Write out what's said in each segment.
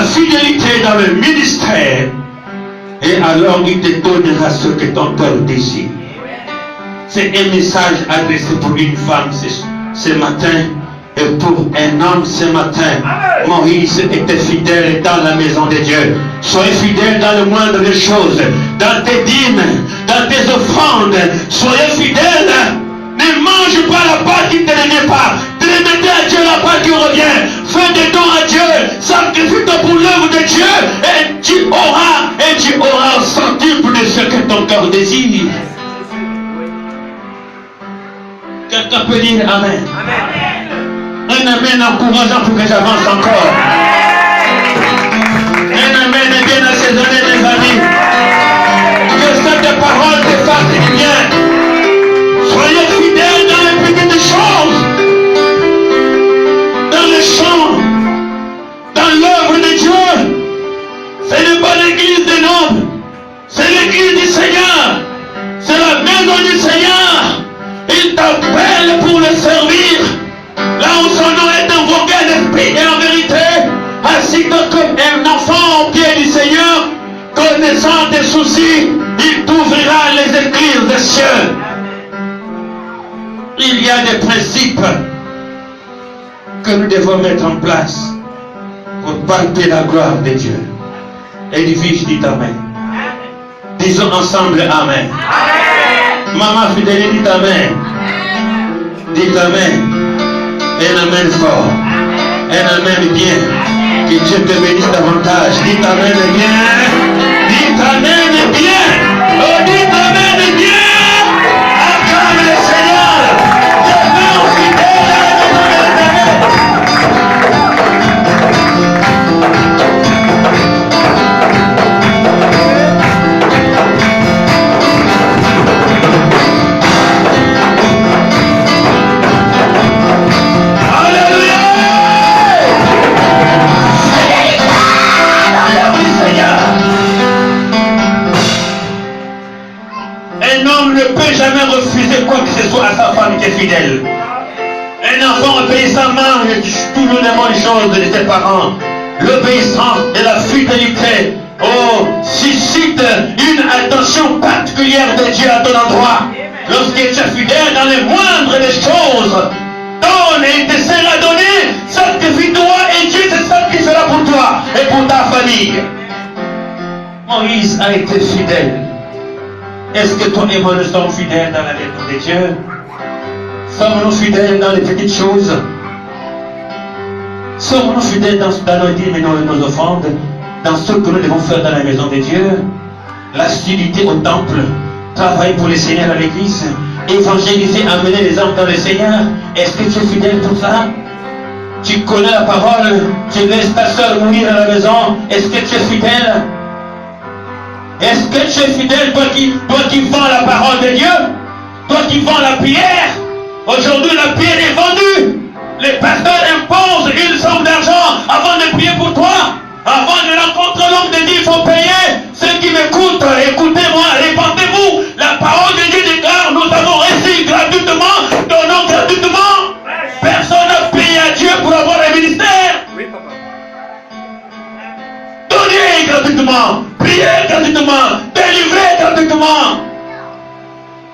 fidélité dans le ministère. Et alors il te donnera ce que ton cœur désire. C'est un message adressé pour une femme ce matin. Et pour un homme ce matin, Moïse était fidèle dans la maison de Dieu. Soyez fidèle dans le moindre des choses, dans tes dîmes, dans tes offrandes. Soyez fidèle. Ne mange pas la part qui ne te remet pas. Remettez à Dieu la part qui revient. Fais des dons à Dieu. Sacrifie-toi pour l'œuvre de Dieu. Et tu auras un centuple de ce que ton cœur désire. Quelqu'un peut dire Amen. Un amen encourageant pour que j'avance encore. Un amen bien assaisonné, mes amis. Que cette parole te fasse du bien. Soyez fidèles dans les petites choses, dans les chants, dans l'œuvre de Dieu. Ce n'est pas l'église des nobles, c'est l'église du Seigneur. C'est la maison du Seigneur. Il t'appelle pour le servir. Là où son nom est invoqué en esprit et en vérité, ainsi que comme un enfant au pied du Seigneur, connaissant tes soucis, il t'ouvrira les églises des cieux. Il y a des principes que nous devons mettre en place pour palper la gloire de Dieu. Edwige dit Amen. Disons ensemble Amen. Maman fidèle dit Amen. Dites Amen. Un amen fort. Un amen bien. Que Dieu te bénisse davantage. Dites amen bien. Dites amen bien. Oh, dites amen bien. Acclame le Seigneur. Demeure fidèle à la maison de l'Éternel. Jamais refuser quoi que ce soit à sa femme qui est fidèle. Un enfant obéissant mange toujours les bonnes choses de ses parents. L'obéissance et la fidélité suscite une attention particulière de Dieu à ton endroit. Lorsque tu es fidèle dans les moindres des choses, donne et il te sera donné, sacrifie-toi et Dieu se sacrifiera pour toi et pour ta famille. Moïse a été fidèle. Est-ce que toi et moi nous sommes fidèles dans la maison de Dieu? Sommes-nous fidèles dans les petites choses? Sommes-nous fidèles dans nos dîmes et nos offrandes? Dans ce que nous devons faire dans la maison de Dieu? L'assiduité au temple, travailler pour le Seigneur à l'église, évangéliser, amener les âmes dans le Seigneur. Est-ce que tu es fidèle pour ça? Tu connais la parole, tu laisses ta soeur mourir à la maison. Est-ce que tu es fidèle? Est-ce que tu es fidèle, toi qui vends la parole de Dieu? Toi qui vends la prière? Aujourd'hui, la prière est vendue. Les pasteurs imposent une somme d'argent avant de prier pour toi. Avant de rencontrer l'homme de Dieu, il faut payer. Ceux qui m'écoutent, écoutez-moi, répandez-vous. La parole de Dieu déclare, nous avons reçu gratuitement, donnons gratuitement. Personne n'a payé à Dieu pour avoir un ministère. Oui, papa. Donnez gratuitement. Priez gratuitement, délivrez gratuitement.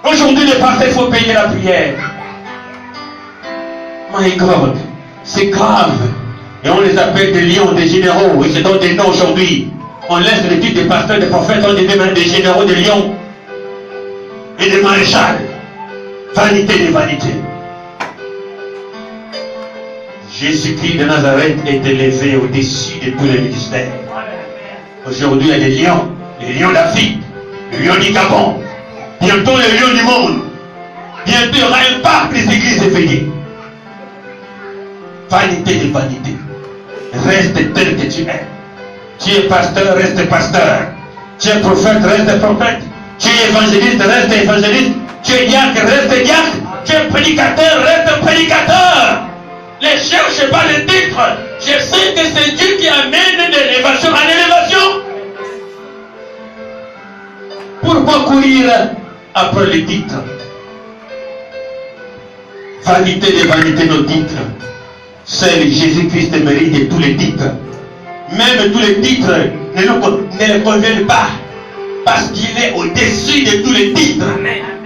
Aujourd'hui, les pasteurs, il faut payer la prière. My God, c'est grave. Et on les appelle des lions, des généraux. Et c'est dans des noms aujourd'hui. On laisse les titres des pasteurs, des prophètes, on devient des généraux, des lions et des maréchals. Vanité des vanités. Jésus-Christ de Nazareth est élevé au-dessus de tous les ministères. Aujourd'hui, il y a les lions d'Afrique, les lions du Gabon, bientôt les lions du monde. Bientôt, il y aura un parc des églises éveillées. Vanité des vanités. Reste tel que tu es. Tu es pasteur, reste pasteur. Tu es prophète, reste prophète. Tu es évangéliste, reste évangéliste. Tu es diacre, reste diacre. Tu es prédicateur, reste prédicateur. Ne cherche pas les titres. Je sais que c'est Dieu qui amène de l'élévation à l'élévation. Pourquoi courir après les titres? Vanité des vanités, nos titres. Seul Jésus-Christ mérite de tous les titres. Même tous les titres ne le conviennent pas. Parce qu'il est au-dessus de tous les titres.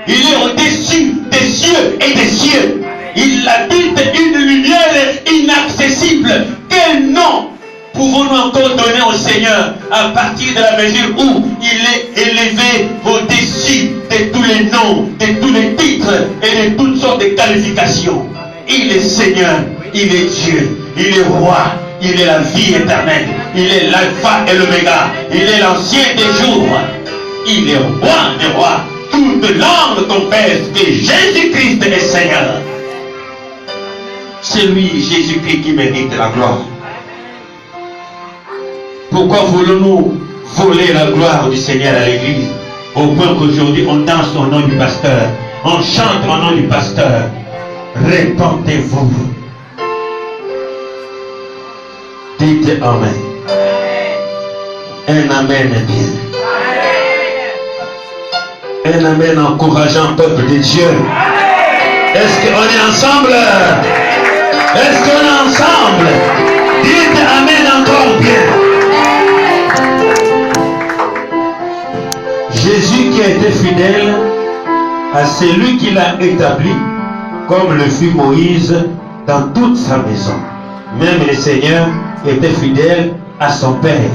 Il est au-dessus des cieux et des cieux. Il habite une lumière inaccessible. Quel nom pouvons-nous encore donner au Seigneur à partir de la mesure où il est élevé au-dessus de tous les noms, de tous les titres et de toutes sortes de qualifications? Il est Seigneur, il est Dieu, il est roi, il est la vie éternelle, il est l'alpha et l'oméga, il est l'ancien des jours, il est roi des rois. Toute langue confesse que Jésus-Christ est Seigneur. C'est lui, Jésus-Christ, qui mérite la gloire. Pourquoi voulons-nous voler la gloire du Seigneur à l'église? Au point qu'aujourd'hui on danse au nom du pasteur, on chante au nom du pasteur. Répentez-vous. Dites Amen. Un Amen est bien. Un Amen encourageant peuple de Dieu. Est-ce qu'on est ensemble? Est-ce qu'on est ensemble? Dites Amen encore bien. Jésus qui a été fidèle à celui qui l'a établi, comme le fut Moïse dans toute sa maison. Même le Seigneur était fidèle à son Père.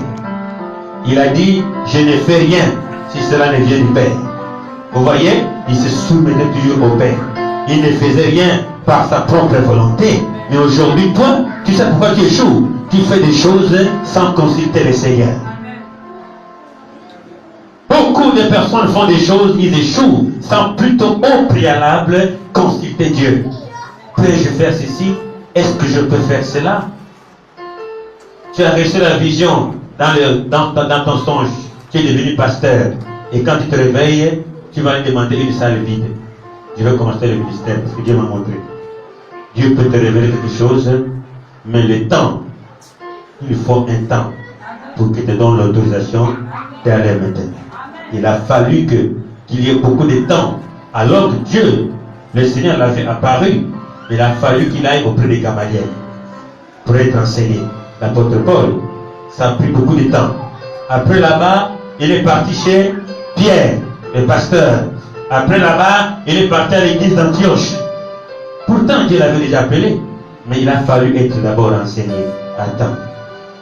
Il a dit, je ne fais rien si cela ne vient du Père. Vous voyez, il se soumettait toujours au Père. Il ne faisait rien par sa propre volonté. Mais aujourd'hui, toi, tu sais pourquoi tu échoues. Tu fais des choses sans consulter le Seigneur. Beaucoup de personnes font des choses, ils échouent, sans plutôt au préalable consulter Dieu. Peux-je faire ceci? Est-ce que je peux faire cela? Tu as reçu la vision dans ton songe. Tu es devenu pasteur. Et quand tu te réveilles, tu vas lui demander une salle vide. Je vais commencer le ministère parce que Dieu m'a montré. Dieu peut te révéler quelque chose, mais le temps, il faut un temps pour qu'il te donne l'autorisation d'aller maintenant. Il a fallu qu'il y ait beaucoup de temps. Alors que Dieu, le Seigneur l'avait apparu, il a fallu qu'il aille auprès de Gamaliel pour être enseigné. L'apôtre Paul, ça a pris beaucoup de temps. Après là-bas, il est parti chez Pierre, le pasteur. Après là-bas, il est parti à l'église d'Antioche. Pourtant, Dieu l'avait déjà appelé, mais il a fallu être d'abord enseigné. Attends.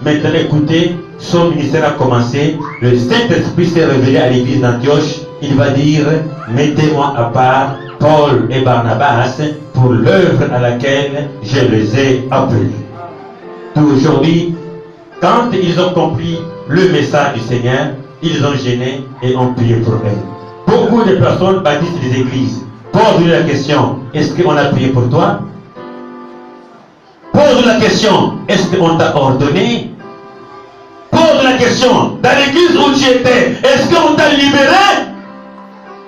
Maintenant, écoutez, son ministère a commencé. Le Saint-Esprit s'est révélé à l'église d'Antioche. Il va dire, mettez-moi à part Paul et Barnabas pour l'œuvre à laquelle je les ai appelés. Aujourd'hui, quand ils ont compris le message du Seigneur, ils ont gêné et ont prié pour eux. Beaucoup de personnes baptisent des églises. Pose-lui la question, est-ce qu'on a prié pour toi? Pose la question, est-ce qu'on t'a ordonné? Pose la question, dans l'église où tu étais, est-ce qu'on t'a libéré?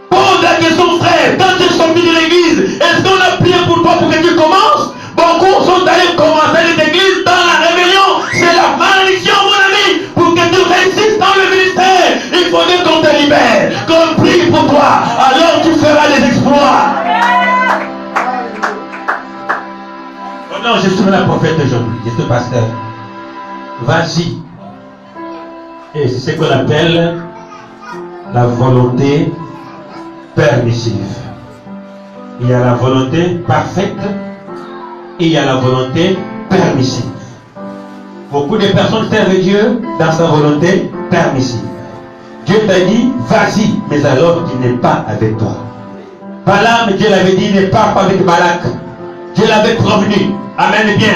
Pose la question, frère, quand tu es sorti de l'église, est-ce qu'on a prié pour toi pour que tu commences? Beaucoup sont allés commencer les églises dans la rébellion. C'est la malédiction, mon ami. Pour que tu réussisses dans le ministère, il faudrait qu'on te libère, qu'on prie pour toi. Alors tu feras des exploits. Oh non, je suis la prophète aujourd'hui. Je suis pasteur. Vas-y. Et c'est ce qu'on appelle la volonté permissive. Il y a la volonté parfaite et il y a la volonté permissive. Beaucoup de personnes servent Dieu dans sa volonté permissive. Dieu t'a dit, vas-y, mais alors tu n'es pas avec toi. Balaam, Dieu l'avait dit, ne pars pas avec Balak. Dieu l'avait prévenu. Amen, bien.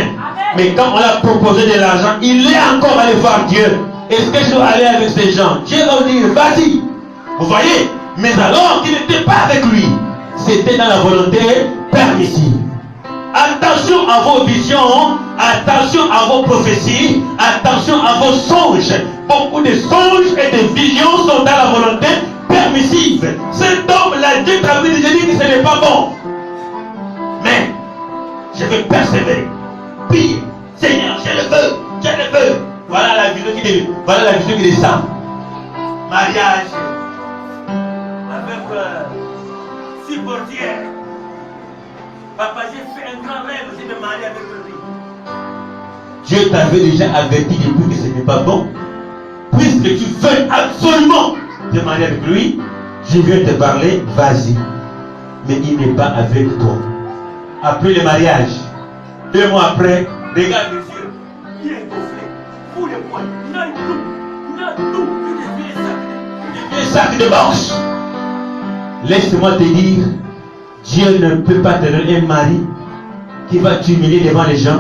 Mais quand on l'a proposé de l'argent, il est encore allé voir Dieu. Est-ce que je dois aller avec ces gens? Dieu va dire, vas-y. Vous voyez? Mais alors qu'il n'était pas avec lui. C'était dans la volonté permissive. Attention à vos visions, attention à vos prophéties, attention à vos songes. Beaucoup de songes et de visions sont dans la volonté permissive. Cet homme l'a dit, j'ai dit que ce n'est pas bon. Mais je vais persévérer. Priez, Seigneur, je le veux, je le veux. Voilà la vision qui descend. Mariage avec supportière. Papa, j'ai fait un grand rêve, c'est de marier avec lui. Dieu t'avait déjà averti depuis que c'était n'est pas bon, puisque tu veux absolument te marier avec lui, je viens te parler, vas-y. Mais il n'est pas avec toi. Après le mariage, 2 mois après, regarde les yeux, il est gonflé, pour les poils, il a tout, des sacs de boxe. Laisse-moi te dire, Dieu ne peut pas te donner un mari qui va t'humilier devant les gens,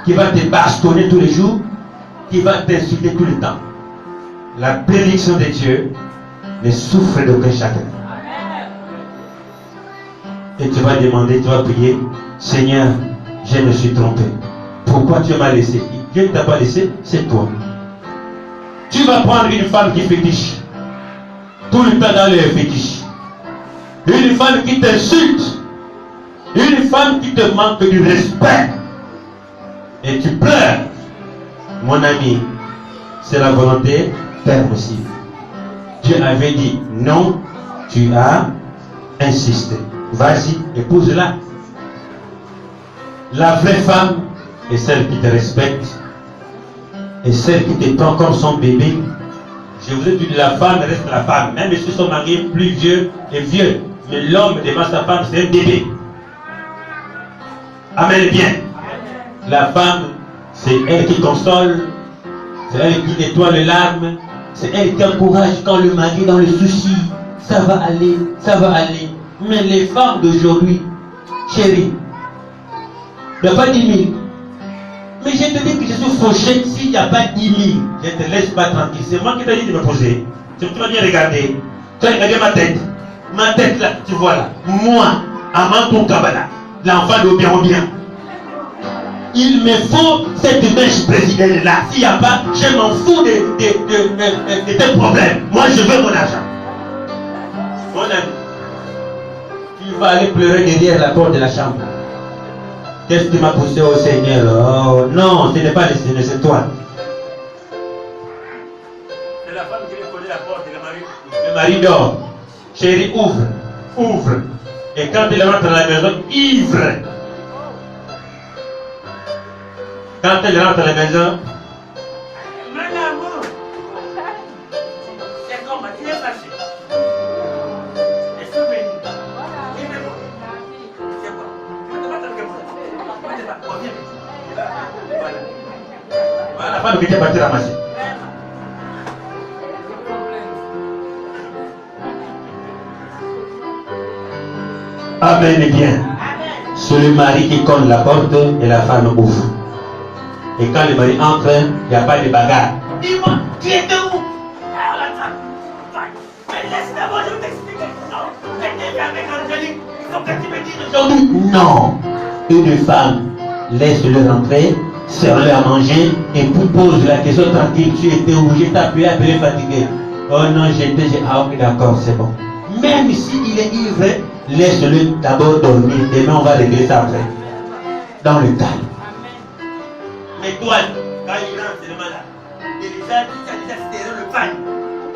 qui va te bastonner tous les jours, qui va t'insulter tout le temps. La bénédiction de Dieu ne souffre d'aucun chagrin. Et tu vas demander, tu vas prier, Seigneur, je me suis trompé. Pourquoi tu m'as laissé? Dieu ne t'a pas laissé, c'est toi. Tu vas prendre une femme qui fétiche, tout le temps dans le fétiche. Une femme qui t'insulte, une femme qui te manque du respect. Et tu pleures. Mon ami, c'est la volonté permissive. Dieu avait dit non, tu as insisté. Vas-y, épouse-la. La vraie femme est celle qui te respecte et celle qui te prend comme son bébé. Je vous ai dit, la femme reste la femme. Même si son mari est plus vieux et vieux, mais l'homme devant sa femme, c'est un bébé. Amen bien. La femme, c'est elle qui console, c'est elle qui nettoie les larmes, c'est elle qui encourage quand le mari est dans le souci. Ça va aller, ça va aller. Mais les femmes d'aujourd'hui, chérie, il n'y a pas 10 000. Mais je te dis que je suis fauché s'il n'y a pas 10 000. Je ne te laisse pas tranquille. C'est moi qui t'ai dit de me poser. Tu vas bien regarder. Tu as regardé ma tête. Ma tête là, tu vois là. Moi, Amantou Kabbalah, l'enfant de bien. Il me faut cette mèche brésilienne là. S'il n'y a pas, je m'en fous de tes problèmes. Moi, je veux mon argent. Mon ami, tu vas aller pleurer derrière la porte de la chambre. Qu'est-ce qui m'a poussé au Seigneur? Oh non, ce n'est pas le Seigneur, c'est toi. C'est la femme qui vient coller la porte et le mari dort. Chérie, ouvre, ouvre. Et quand il rentre à la maison, ivre. Quand elle rentre à la maison, Madame, c'est comme tu es fâché. Et souvenir. C'est quoi? Voilà, la femme qui était partie ramasser. Amen et bien. C'est le mari qui cogne la porte et la femme ouvre. Et quand le mari entre, il n'y a pas de bagarre. Dis-moi, tu étais où? Mais laisse d'abord, je vais t'expliquer. Non, tu étais avec Angélique. Donc tu me dis aujourd'hui. Non. Une femme, laisse-le rentrer, serre-le à manger et puis pose la question tranquille. Tu étais où? Je t'ai appelé fatigué. Oh non, j'étais. Ah ok, d'accord, c'est bon. Même s'il est ivre, laisse-le d'abord dormir. Demain, on va régler ça après. Dans le calme. Mais toi, quand il rentre, c'est le malade. Déjà, tu as déjà serré le pagne.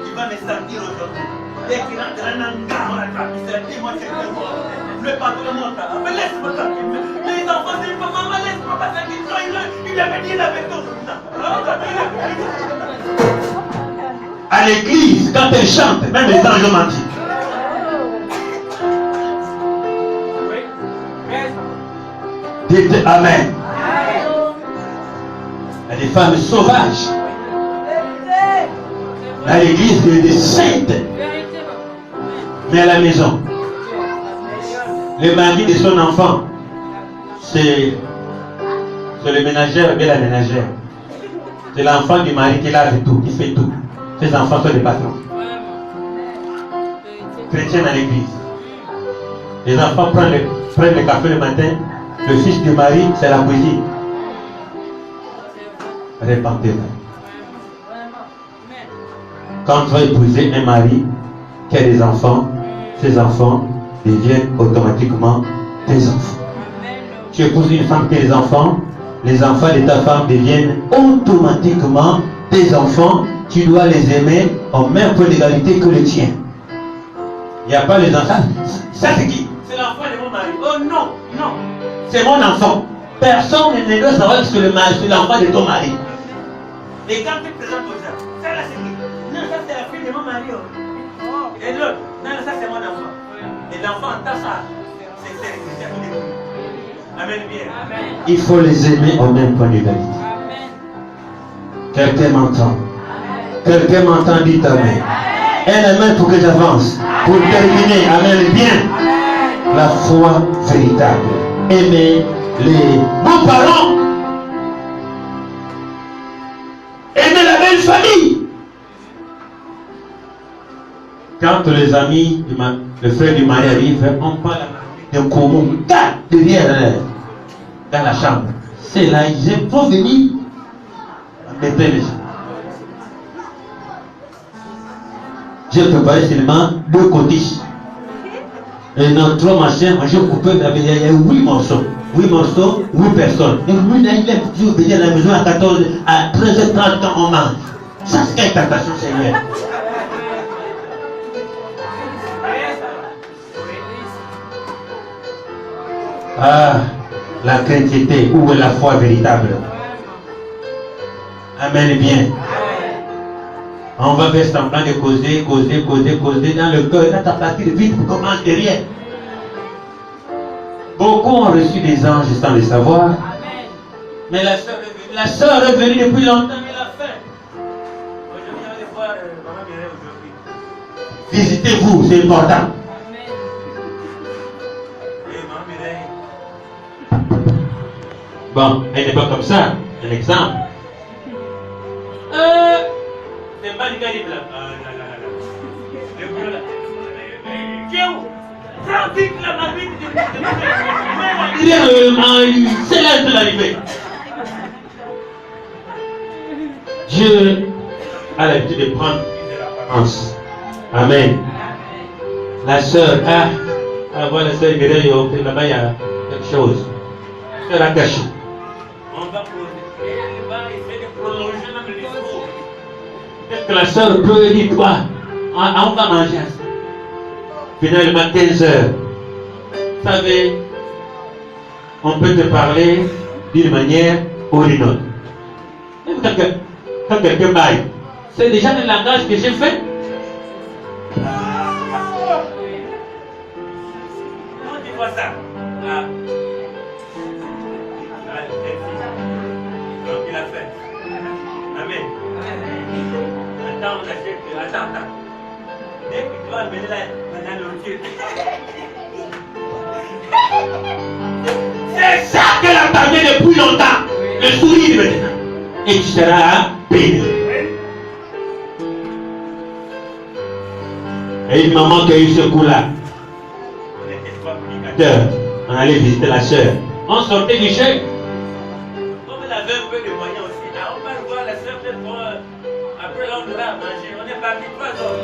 Tu vas me sentir aujourd'hui. Dès qu'il rentre, il se dit, moi, c'est le mort. Le patron monte. Mais laisse-moi tranquille. Mais les enfants, c'est pas maman, laisse-moi pas tranquille. Il avait dit la vérité. À l'église, quand elle chante, même les anges mentent. Dites Amen. Il y a des femmes sauvages. À l'église, il y a des saintes. Mais à la maison, le mari de son enfant, c'est le ménagère et la ménagère. C'est l'enfant du mari qui lave tout, qui fait tout. Ses enfants sont des patrons. Chrétiens à l'église. Les enfants prennent le café le matin. Le fils du mari, c'est la cuisine. Répentez-vous. Quand tu vas épouser un mari qui a des enfants, ces enfants deviennent automatiquement tes enfants. Tu épouses une femme qui a des enfants de ta femme deviennent automatiquement tes enfants. Tu dois les aimer au même point d'égalité que le tien. Il n'y a pas les enfants. Ça c'est qui? C'est l'enfant de mon mari. Oh non, non. C'est mon enfant. Personne ne doit savoir que c'est l'enfant de ton mari. Et quand tu présentes aux gens, ça là c'est qui? Non, ça c'est la fille de mon mari. Et l'autre, non, ça c'est mon enfant. Et l'enfant entend ça. C'est tout détruit. Amen bien. Il faut les aimer au même point d'égalité. Quelqu'un m'entend. Quelqu'un m'entend, dit amen. Un amen pour que j'avance. Pour terminer, amen bien. La foi véritable. Aimer les bons parents. Aimer la belle famille. Quand les amis, le frère du mari arrive, on parle d'un commun derrière dans la chambre. C'est là, ils vont venir mettre les gens. J'ai préparé seulement 2 cotiches. Et dans 3 machins, j'ai coupé, il y a 8 morceaux. 8 morceaux, 8 personnes. Et lui, là, il est toujours venu à la maison à 14, à 13h30 quand on mange. Ça, c'est quelle tentation, Seigneur. Ah, la chrétienté, où est la foi véritable? Amen bien. On va faire semblant de causer dans le cœur. Là, ta partie de vite commence derrière. Beaucoup ont reçu des anges sans le savoir. Mais la soeur est venue depuis longtemps, elle a fait. Aujourd'hui, allez voir Maman Mireille aujourd'hui. Visitez-vous, c'est important. Bon, elle n'est pas comme ça. Un exemple. C'est pas du calibre là. Le boulot là. Qui est où? Prends vite la marmite de c'est là de l'arrivée. Dieu a l'habitude de prendre de l'apparence. Amen. La sœur, voilà la sœur Mireille, là-bas il y a quelque chose. C'est la caché. On va essayer de prolonger même le discours. Peut-être que la sœur peut dire quoi? On va manger. Finalement 15 heures. Vous savez, on peut te parler d'une manière ou d'une autre. Même quand quelqu'un baille, c'est déjà le langage que j'ai fait. Comment tu vois ça? Donc il a fait. Amen. Attends. Dès que tu vas amener la nourriture. C'est ça qu'elle attendait depuis longtemps. Le sourire maintenant. Et tu seras béni. Et une maman qui a eu ce coup-là. On était 3 communicateurs. On allait visiter la soeur. On sortait du chef. Comme elle avait un peu de moyens aussi, là, on va voir la soeur peut-être après là on aura à manger. On est parti 3 heures.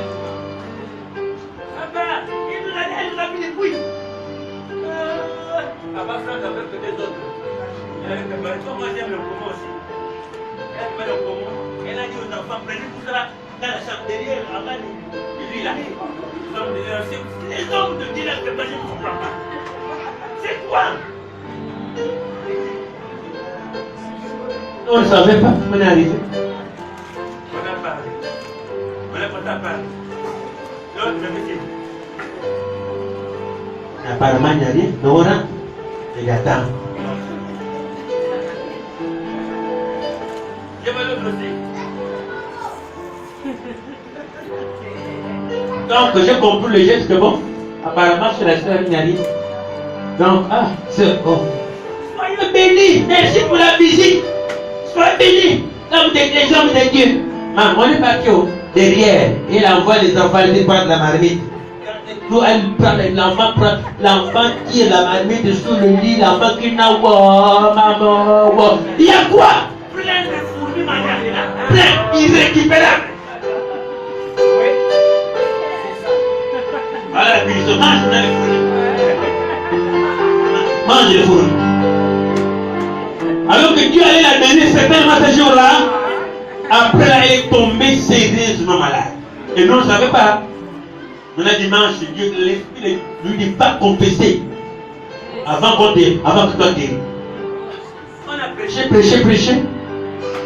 Papa, il nous a mis des couilles. Papa Franck avait fait des autres. Il avait préparé. Moi j'aime le poumon aussi. Elle a préparé le poumon. Elle a dit aux enfants, prenez tout ça dans la chambre derrière, avant lui là. Les hommes de Dieu là, je ne comprends pas. C'est quoi? On ne savait pas, on est arrivé. On a parlé. On a parlé. L'autre me dit. Apparemment, il n'y a rien. Non, on a. Il attend. Je vais l'autre aussi. Donc, j'ai compris le geste que bon. Apparemment, c'est la sœur qui arrive. Donc, c'est bon. Soyez bénis. Merci pour la visite. Soyez bénis. L'homme des hommes de Dieu. On est parti derrière. Il envoie les enfants aller prendre la marmite. Quand elle prend l'enfant tire la marmite sous le lit. L'enfant qui n'a pas, maman. Il y a quoi? Plein de fourmis maganées là. Plein, irrécupérable. Voilà la punition. Mange dans les fourmis. Mange les fourmis. Alors que Dieu allait la donner certainement ce jour-là, après là, elle est tombée sérieusement malade. Et nous, on ne savait pas. On a dimanche, Dieu, l'Esprit lui dit pas confesser avant que toi t'aies. On a prêché.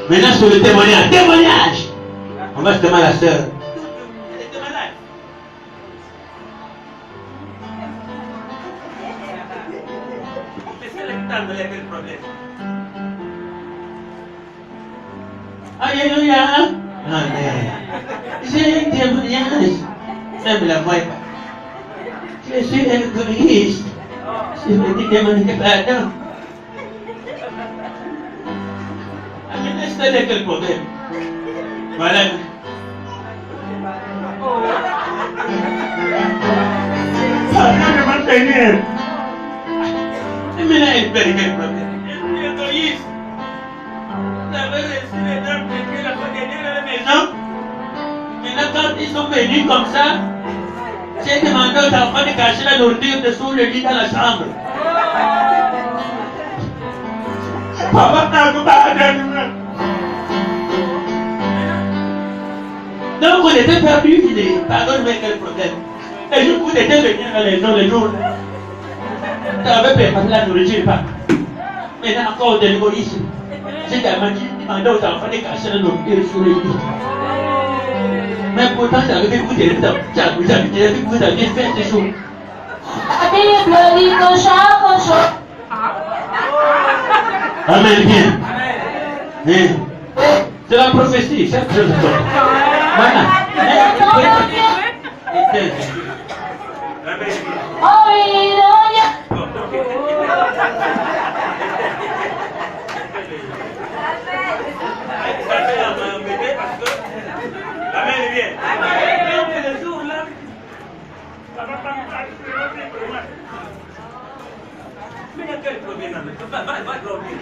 Maintenant, sur le témoignage. Témoignage! On va se demander à la sœur. Elle était malade. Mais c'est là qui le problème. Alléluia. Amen. J'ai un témoignage. Même la voix. Je suis égoïste. Je veux dire témoigner pardon. Mais c'est quel problème? Voilà. Pardon, Seigneur. Mais là, il fait quel problème? Je suis égoïste. J'avais reçu les dents de Dieu la fois dernière à la maison. Maintenant, quand ils sont venus comme ça, j'ai demandé aux enfants de cacher la nourriture dessous le lit dans la chambre. Papa, pardonne-moi. Donc on était perdu, il dit, pardonne-moi quel problème. Et je vous étais venu à la maison le jour. Tu avais préparé la nourriture, pas. Maintenant encore de l'égoïsme. J'ai demandé aux enfants de cacher la nourriture sous le lit. Mais pourtant, j'avais fait goûter le temps. Vous aviez fait ces choses. La Bible dit que chaque chose. Amen, bien. Hein? C'est la prophétie, chaque chose. Voilà. Alléluia. Amen, bien. Le jour là, mais il y a quel problème? Va dormir.